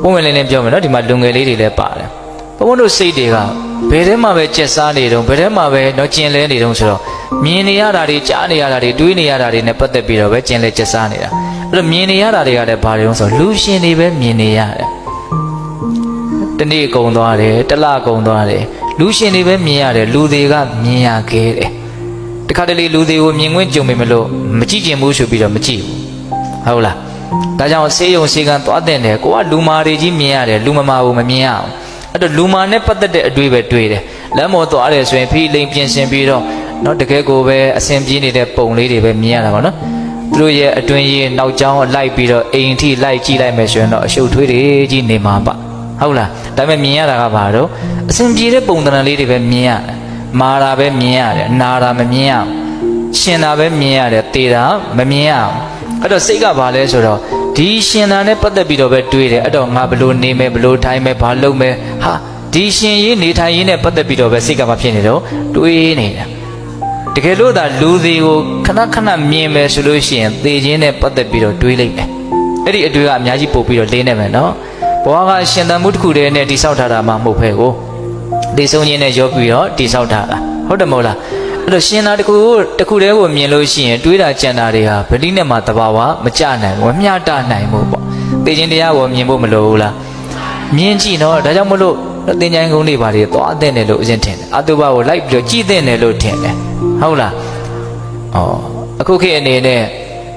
ပုံမှန်လေးပြောမယ်နော်ဒီမှာလူငယ်လေးတွေလည်းပါတယ်ဘုံဘုံတို့စိတ်တွေကဘယ်ထဲမှာပဲကျက်စားနေတုံးဘယ်ထဲမှာပဲတော့ကျင်လဲနေတုံးဆိုတော့မြင်နေရတာတွေကြားနေရတာတွေတွေးနေရတာတွေနဲ့ပတ်သက်ပြီးတော့ပဲကျင်လဲကျက်စားနေတာအဲ့တော့မြင်နေရတာတွေကလည်းဘာတွေတုံးဆိုလူရှင်တွေပဲမြင်နေရတယ်တနေ့ကုံသွားတယ်တလကုံသွားတယ်လူရှင်တွေပဲမြင်ရတယ်လူတွေကမြင်ရခဲ့တယ်တခါတလေလူတွေကိုမြင်ခွင့်ကြုံမိမလို့မကြည့်ကျင်ဘူးဆိုပြီးတော့မကြည့်ဘူးဟုတ်လားဒါကြောင့်ဆေးရုံဆေးကန်းသွားတဲ့တယ်ကိုကလူမာတွေကြီးမြင်ရတယ်လူမမာဘူးမမြင်ရအောင်အဲ့တော့လူမာနဲ့ပတ်သက်တဲ့အတွေ့ပဲတွေ့တယ်လမ်းပေါ်သွားတယ်ဆိုရင်ဖိလိန်ပြင်ဆင်ပြီးတော့နော်တကယ်ကိုပဲအဆင်ပြေနေတဲ့ပုံလေးတွေပဲမြင်ရတာပါနော်သူတို့ရဲ့အတွင်းရေးနောက်ကျောင်းလိုက်ပြီးတော့အိမ်ထိလိုက်ကြည့်လိုက်မယ်ဆိုရင်တော့အရှုပ်ထွေးတွေကြီးနေမှာပါဟုတ်လားဒါပေမဲ့မြင်ရတာကဘာတော့အဆင်ပြေတဲ့ပုံသဏ္ဍာန်လေးတွေပဲမြင်ရတယ်မာတာပဲမြင်ရတယ်နာတာမမြင်ရအောင်ရှင်တာပဲမြင်ရတယ်တေတာမမြင်ရအောင်အဲ့တော့စိတ်ကဘာလဲဆိုတော့ဒီရှင်တာနဲ့ပတ်သက်ပြီးတော့ပဲတွေးတယ်အဲ့တော့ငါဘလို့နေမယ်ဘလို့ထိုင်မယ်ဘာလုပ်မယ်ဟာဒီရှင်ရေးနေထိုင်ရေးနဲ့ပတ်သက်ပြီးတော့ပဲစိတ်ကဘာဖြစ်နေတော့တွေးနေတာတကယ်လို့သာလူတွေကိုခဏခဏမြင်မယ်ဆိုလို့ရှိရင်သေခြင်းနဲ့ပတ်သက်ပြီးတော့တွေးလိုက်မယ်အဲ့ဒီအတွေ့ကအများကြီးပို့ပြီးတော့လေးနေမယ်နော်ဘဝကရှင်သန်မှုတစ်ခုတည်းနဲ့တိဆောက်ထားတာမှမဟုတ်ပဲကိုဒီဆုံးခြင်းနဲ့ရောပြီးတော့တိဆောက်ထားတာဟုတ်တယ်မဟုတ်လားအဲ့တော့ရှင်သာတစ်ခုတည်းကိုမြင်လို့ရှိရင်တွေးတာကြံတာတွေဟာဗတိနဲ့မှတဘာဝမကြနိုင်ဘူးမမျှတနိုင်ဘူးပေါ့သိခြင်းတရားကိုမြင်ဖို့မလိုဘူးလားမြင်ကြည့်နော်ဒါကြောင့်မလို့သင်္ချိုင်းကုန်းတွေပါလေသွားတဲ့တယ်လို့အရင်ထင်တယ်အတုပကိုလိုက်ပြီးတော့ကြည်တဲ့တယ်လို့ထင်တယ်ဟုတ်လားဩအခုခေတ်အနေနဲ့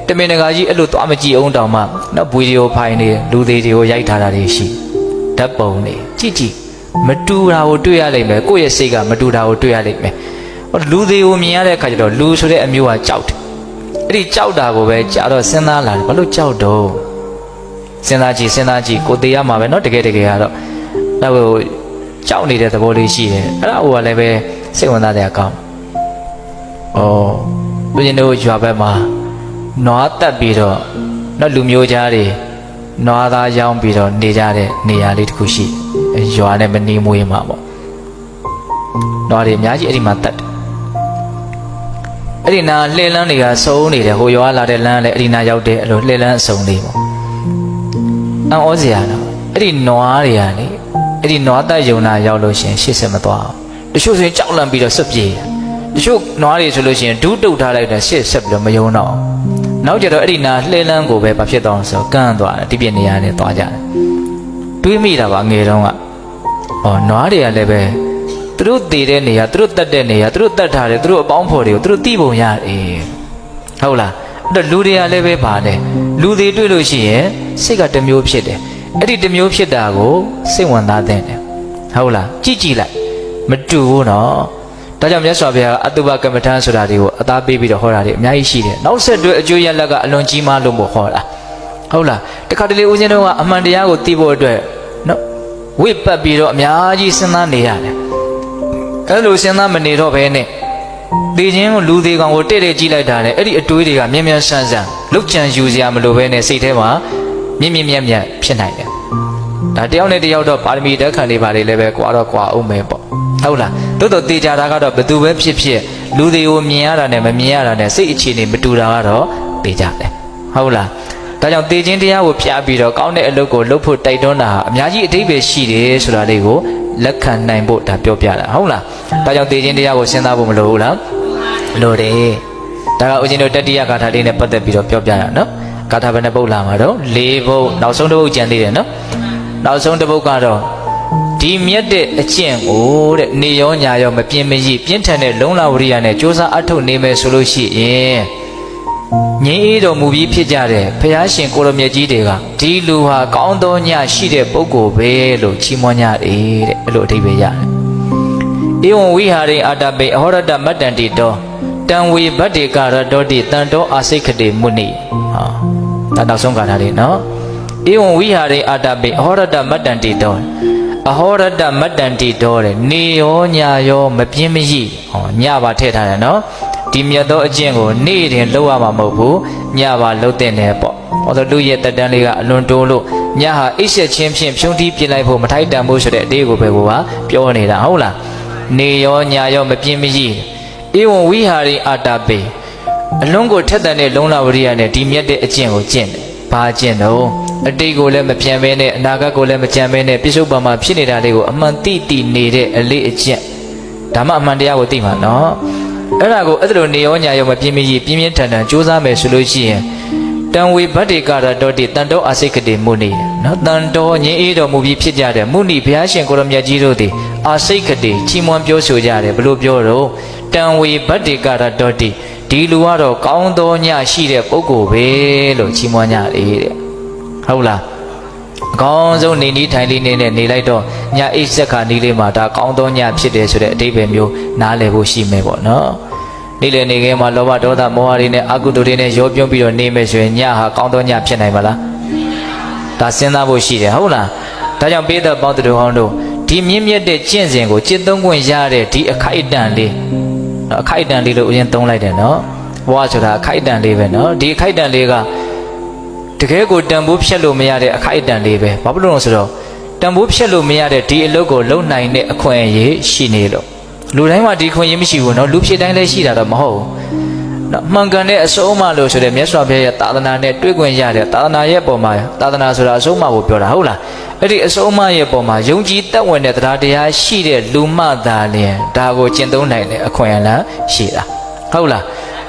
တမင်တကာကြီးအဲ့လိုသွားမကြည့်အောင်တောင်မှနော်ဗီဒီယိုဖိုင်တွေလူသေးတွေကိုရိုက်ထားတာတွေရှိဓာတ်ပုံတွေကြည့်ကြည့်မတူတာကိုတွေ့ရလိမ့်မယ်ကိုယ့်ရဲ့စိတ်ကမတူတာကိုတွေ့ရလိမ့်မယ်လူသေးကိုမြင်ရတဲ့အခါကျတော့လူဆိုတဲ့အမျိုးကကြောက်တယ်အဲ့ဒီကြောက်တာကိုပဲကြာတော့စဉ်းစားလာတယ်ဘာလို့ကြောက်တော့စဉ်းစားကြည့်ကိုသေးရမှာပဲเนาะတကယ်ကတော့တော့ကြောက်နေတဲ့သဘောလေးရှိတယ်အဲ့ဒါဟိုကလည်းပဲစိတ်ဝင်စားတဲ့အကောင်းလူချင်းတို့ရွာဘက်မှာနွားတက်ပြီးတော့နော်လူမျိုးသားတွေနွားသားရောင်းပြီးတော့နေကြတဲ့နေရာလေးတစ်ခုရှိရွာနဲ့မနီးမွေးမှာပေါ့နွားတွေအများကြီးအဲ့ဒီမှာတက်တယ်အဲ့ဒီနာလှည့်လန်းတွေကစုံနေတယ်ဟိုရွာလာတဲ့လမ်းလည်းအဲ့ဒီနာရောက်တဲ့အဲ့လိုလှည့်လန်းအစုံလေးပေါ့အံ့ဩစရာတော့အဲ့ဒီနွားတွေကလေအဲ့ဒီနွားတက်ယုံနာရောက်လို့ရှိရင်ရှေ့ဆက်မသွားအောင်တချို့ဆိုရင်ကြောက်လန့်ပြီးတော့စွတ်ပြေးတချို့နွားတွေဆိုလို့ရှိရင်ဒူးတုတ်ထားလိုက်တယ်ရှေ့ဆက်ပြီးတော့မယုံတော့နောက်ကြတော့အဲ့ဒီနာလှည့်လန်းကိုပဲဘာဖြစ်တော့ဆိုကန်းသွားတယ်ဒီပြည့်နေရာနဲ့သွားကြတယ်တွေးမိတာပါငယ်တုန်းကနွားတွေကလည်းပဲသူတို့တည်တဲ့နေရာသူတို့တက်တဲ့နေရာသူတို့တက်ထားတယ်သူတို့အပေါင်းဖော်တွေကိုသူတို့သိပုံရတယ်ဟုတ်လားအဲ့တော့လူတွေကလည်းပဲပါတယ်လူတွေတွေ့လို့ရှိရင်စိတ်ကတစ်မျိုးဖြစ်တယ်အဲ့ဒီတစ်မျိုးဖြစ်တာကိုစိတ်ဝင်စားတဲ့တယ်ဟုတ်လားကြည့်လိုက်မတူဘူးနော်ဒါကြောင့်မြတ်စွာဘုရားအတုပကမ္မဋ္ဌာန်းဆိုတာတွေကိုအသားပေးပြီးတော့ဟောတာတွေအများကြီးရှိတယ်နောက်ဆက်တွဲအကျိုးရလဒ်ကအလွန်ကြီးမားလို့မို့ဟောတာဟုတ်လားတခါတလေဦးဇင်းတို့ကအမှန်တရားကိုသိဖို့အတွက်နော်ဝိပတ်ပြီးတော့အများကြီးစဉ်းစားနေရတယ်အဲ့လိုစဉ်းစားမနေတော့ဘဲနဲ့သိချင်းကိုလူသေးကောင်ကိုတဲ့ကြည့်လိုက်တာလေအဲ့ဒီအတွေးတွေကမြဲမြဲဆန်းဆန်းလုတ်ချံယူစရာမလိုဘဲနဲ့စိတ်ထဲမှာမြင့်ဖြစ်နိုင်တယ်ဒါတယောက်နဲ့တယောက်တော့ပါရမီတက်ခံနေပါလေလည်းပဲကွာတော့ကွာအောင်မယ်ပေါ့ဟုတ်လားတိုးတေချာတာကတော့ဘယ်သူပဲဖြစ်လူတွေကိုမြင်ရတာနဲ့မမြင်ရတာနဲ့စိတ်အခြေအနေမတူတာကတော့တေချာတယ်ဟုတ်လားဒါကြောင့်တေခြင်းတရားကိုဖျားပြီးတော့ကောင်းတဲ့အလုပ်ကိုလုပ်ဖို့တိုက်တွန်းတာဟာအများကြီးအဓိပ္ပာယ်ရှိတယ်ဆိုတာလေးကိုလက်ခံနိုင်ဖို့ဒါပြောပြတာဟုတ်လားဒါကြောင့်တေခြင်းတရားကိုစဉ်းစားဖို့မလိုဘူးလားလိုတယ်ဒါကဦးဇင်းတို့တတိယဂါထာလေးနဲ့ပတ်သက်ပြီးတော့ပြောပြရအောင်နော်ဂါထာဘယ်နှပုဒ်လာမှာတော့၄ပုဒ်နောက်ဆုံးတစ်ပုဒ်ကျန်သေးတယ်နော်နောက်ဆုံးတစ်ပုဒ်ကတော့ဒီမြတ်တဲ့အကျင့်ကိုတဲ့နေရောညာရောမပြင်းမရပြင်းထန်တဲ့လုံလဝရိယနဲ့ကြိုးစားအထုတ်နေမယ်ဆိုလို့ရှိရင်ငြိမ်းအေးတော်မူပြီးဖြစ်ကြတဲ့ဘုရားရှင်ကိုရမြတ်ကြီးတွေကဒီလူဟာကောင်းသောညရှိတဲ့ပုဂ္ဂိုလ်ပဲလို့ချီးမွမ်းကြတယ်တဲ့အဲ့လိုအဓိပ္ပာယ်ရတယ်ဧဝံဝိဟာရိအာတပိအဟောရတမတ္တန္တိတောတံဝေဗတ္တေကရတောတိတန်တောအာစိခတေမုနိဒါနောက်ဆုံးကထာလေးနော်ဧဝံဝိဟာရိအာတပိအဟောရတမတ္တန္တိတောအဟောရတမတ္တန္တိတောတဲ့နေရောညာရောမပြင်းမရညပါထည့်ထားတယ်နော်ဒီမြတ်သောအကျင့်ကိုနေ့တင်လုပ်ရမှာမဟုတ်ဘူးညပါလုပ်တဲ့နယ်ပေါ့ဟောဆိုလူရဲ့တက်တန်းလေးကအလွန်တိုးလို့ညဟာအိပ်ဆက်ချင်းဖြင့်ဖြုံးတီးပြလိုက်ဖို့မထိုက်တန်ဘူးဆိုတဲ့အသေးကိုပဲကိုကပြောနေတာဟုတ်လားနေရောညာရောမပြင်းမရဧဝံဝိဟာရိအာတပိအလုံးကိုထက်တန်တဲ့လုံလဝရိယနဲ့ဒီမြတ်တဲ့အကျင့်ကိုကျင့်တယ်ဘာကျင့်တော့ အတိတ်ကိုလည်းမပြန်ဘဲနဲ့အနာဂတ်ကိုလည်းမကြံဘဲနဲ့ပြစ္ဆုတ်ပံမှာဖြစ်နေတာလေးကိုအမှန်သိနေတဲ့အလေးအကျင့်ဒါမှအမှန်တရားကိုသိမှာနော်အဲ့ဒါကိုအဲ့လိုနေရောညာရောမပြင်းပြင်းထန်ထန်ကြိုးစားမယ်ဆိုလို့ရှိရင်တံဝေဗတ္တိကာရတောတိတန်တောအာစိတ်ကတိမုနိနော်တန်တော်ငြင်းအေးတော်မူပြီးဖြစ်ကြတဲ့မုနိဘုရားရှင်ကိုရမြတ်ကြီးတို့သည်အာစိတ်ကတိချီးမွမ်းပြောဆိုကြတယ်ဘလို့ပြောတော့တံဝေဗတ္တိကာရတောတိဒီလူကတော့ကောင်းသောညရှိတဲ့ပုဂ္ဂိုလ်ပဲလို့ချီးမွမ်းကြတယ်တဲ့ဟုတ်လားအကောင်းဆုံးနေနီးထိုင်လေးနဲ့နေလိုက်တော့ညအိတ်ဆက်ခါနီးလေးမှာဒါကောင်းသောညဖြစ်တယ်ဆိုတဲ့အဓိပ္ပာယ်မျိုးနားလည်ဖို့ရှိမယ်ပေါ့နော်နေ့လည်နေခင်းမှာလောဘဒေါသမောဟတွေနဲ့အကုသိုလ်တွေနဲ့ရောပြုံးပြီးတော့နေမယ်ဆိုရင်ညဟာကောင်းသောညဖြစ်နိုင်ပါလားဒါစဉ်းစားဖို့ရှိတယ်ဟုတ်လားဒါကြောင့်ပေးတဲ့ပေါင်းတို့ဟောင်းတို့ဒီမြင့်မြတ်တဲ့ကျင့်စဉ်ကိုจิตသုံးခွင့်ရတဲ့ဒီအခိုက်အတန့်လေးအခိုက်အတန့်လေးလို့ဦးဇင်းသုံးလိုက်တယ်နော်ဘဝဆိုတာအခိုက်အတန့်လေးပဲနော်ဒီအခိုက်အတန့်လေးကတကယ်ကိုတန်ဖိုးဖြတ်လို့မရတဲ့အခိုက်အတန့်လေးပဲဘာဖြစ်လို့လဲဆိုတော့တန်ဖိုးဖြတ်လို့မရတဲ့ဒီအလုပ်ကိုလုပ်နိုင်တဲ့အခွင့်အရေးရှိနေလို့လူတိုင်းမှာဒီခွင့်ရမရှိဘူးเนาะလူဖြစ်တိုင်းလည်းရှိတာတော့မဟုတ်ဘူးเนาะမှန်ကန်တဲ့အဆုံးအမလို့ဆိုတဲ့မြတ်စွာဘုရားရဲ့သာသနာနဲ့တွေ့ခွင့်ရတဲ့သာသနာရဲ့ပုံမှာသာသနာဆိုတာအဆုံးအမကိုပြောတာဟုတ်လားအဲ့ဒီအဆုံးအမရဲ့ပုံမှာယုံကြည်တတ်ဝင်တဲ့တရားတရားရှိတဲ့လူမှသာလျင်ဒါကိုကျင့်သုံးနိုင်တဲ့အခွင့်အလမ်းရှိတာဟုတ်လား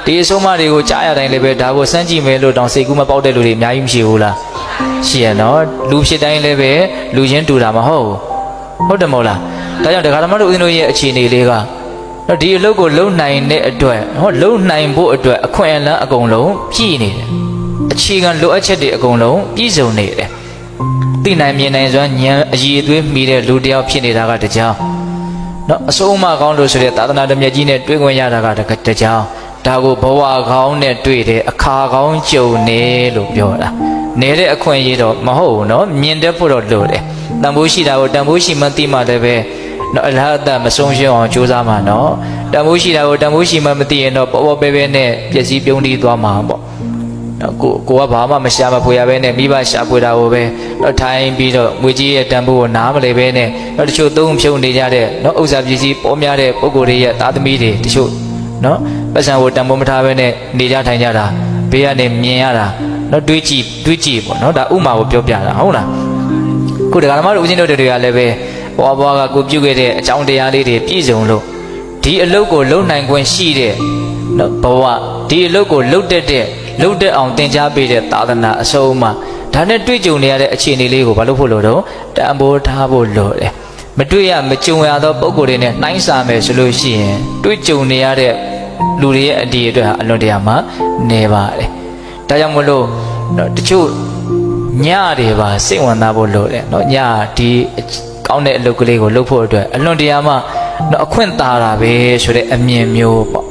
ဒီအဆုံးအမတွေကိုကြားရတိုင်းလည်းပဲဒါကိုစမ်းကြည့်မယ်လို့တောင်စိတ်ကူးမပေါက်တဲ့လူတွေအများကြီးမရှိဘူးလားရှိရเนาะလူဖြစ်တိုင်းလည်းပဲလူချင်းတူတာမဟုတ်ဘူးဟုတ်တယ်မဟုတ်လားဒါကြောင့်ဒကာဓမ္မတို့ဦးဇင်းတို့ရဲ့အခြေအနေလေးကတော့ဒီအလုပ်ကိုလုံနိုင်တဲ့အတွက်လုံနိုင်ဖို့အတွက်အခွင့်အလမ်းအကုန်လုံးပြည့်နေတယ်အခြေခံလိုအပ်ချက်တွေအကုန်လုံးပြည့်စုံနေတယ်သိနိုင်မြင်နိုင်စွမ်းဉာဏ်အည်အသွေးမိတဲ့လူတစ်ယောက်ဖြစ်နေတာကတကြောင်နော်အစိုးအမကောင်းလို့ဆိုတဲ့သာသနာတော်မြတ်ကြီးနဲ့တွေ့ခွင့်ရတာကတကြောင်ဒါကိုဘဝကောင်းနဲ့တွေ့တယ်အခါကောင်းကြုံနေလို့ပြောတာနေတဲ့အခွင့်အရေးတော့မဟုတ်ဘူးနော်မြင်တတ်ဖို့တော့လိုတယ်တန်ဖိုးရှိတာကိုတန်ဖိုးရှိမှသိမှလည်းပဲနော်အလဟတမဆုံးရှုံးအောင်ကြိုးစားမှာနော်တန်ဖိုးရှိတာကိုတန်ဖိုးရှိမှမသိရင်တော့ပေါ်ပဲနဲ့ပျက်စီးပြုံးတီးသွားမှာပေါ့နော်ကိုကဘာမှမရှာမဖွေရပဲနဲ့မိဘရှာဖွေတာကိုပဲတော့ထိုင်ပြီးတော့ငွေကြီးရဲ့တန်ဖိုးကိုနားမလဲပဲနဲ့တော့တချို့သုံးဖြုံနေကြတဲ့နော်ဥစ္စာပစ္စည်းပေါ်များတဲ့ပုဂ္ဂိုလ်တွေရဲ့သားသမီးတွေတချို့နော်ပတ်စံကိုတန်ဖိုးမထားပဲနဲ့နေကြထိုင်ကြတာဘေးကနေမြင်ရတာနော်တွေးကြည့်ပေါ့နော်ဒါဥမာကိုပြောပြတာဟုတ်လားခုဒကာဓမ္မတို့ဦးဇင်းတို့တွေကလည်းပဲဘွားကကိုပြုခဲ့တဲ့အကြောင်းတရားလေးတွေပြည့်စုံလို့ဒီအလုပ်ကိုလုပ်နိုင်ခွင့်ရှိတဲ့နော်ဘဝဒီအလုပ်ကိုလုပ်တတ်အောင်သင်ကြားပေးတဲ့သာသနာအဆုံးအမဒါနဲ့တွေ့ကြုံနေရတဲ့အခြေအနေလေးကိုဘာလို့ဖို့လို့တော့တန်ဖိုးထားဖို့လိုတယ်မတွေ့ရမကြုံရသောပုံကိုယ်တွေနဲ့နှိုင်းစာမယ်ဆိုလို့ရှိရင်တွေ့ကြုံနေရတဲ့လူတွေရဲ့အတည်အတွက်ဟာအလွန်တရာမှနေပါတယ်ဒါကြောင့်မလို့တချို့ညတွေပါစိတ်ဝင်စားဖို့လိုတယ်နော်ညဒီကောင်းတဲ့အလုပ်ကလေးကိုလုပ်ဖို့အတွက်အလွန်တရာမှနော်အခွင့်သာတာပဲဆိုတဲ့အမြင်မျိုးပေါ့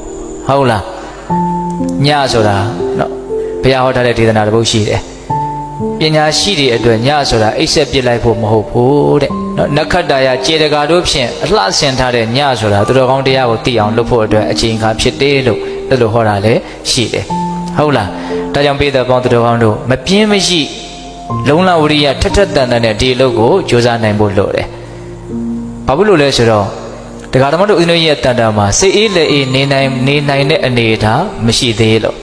ဟုတ်လားညဆိုတာနော်ဘုရားဟောထားတဲ့ဒေသနာတစ်ပုဒ်ရှိတယ်ပညာရှိတွေအတွက်ညဆိုတာအိပ်ဆက်ပြစ်လိုက်ဖို့မဟုတ်ဘူးတဲ့နော်နက္ခတ္တရာကျေတကာတို့ဖြင့်အလှဆင်ထားတဲ့ညဆိုတာသူတော်ကောင်းတရားကိုသိအောင်လုပ်ဖို့အတွက်အချိန်အခါဖြစ်တယ်လို့အဲ့လိုဟောတာလည်းရှိတယ်ဟုတ်လားဒါကြောင့်ပေးတဲ့ပေါင်းသူတော်ကောင်းတို့မပြင်းမရှိလုံလဝရိယထက်တန်တဲ့ဒီအလုပ်ကိုကြိုးစားနိုင်ဖို့လိုတယ်။ဘာဖြစ်လို့လဲဆိုတော့ဒကာဓမ္မတို့ဦးဇင်းရဲ့တန်တာမှာစိတ်အေးလက်အေးနေနိုင်တဲ့အနေအထားမရှိသေးလို့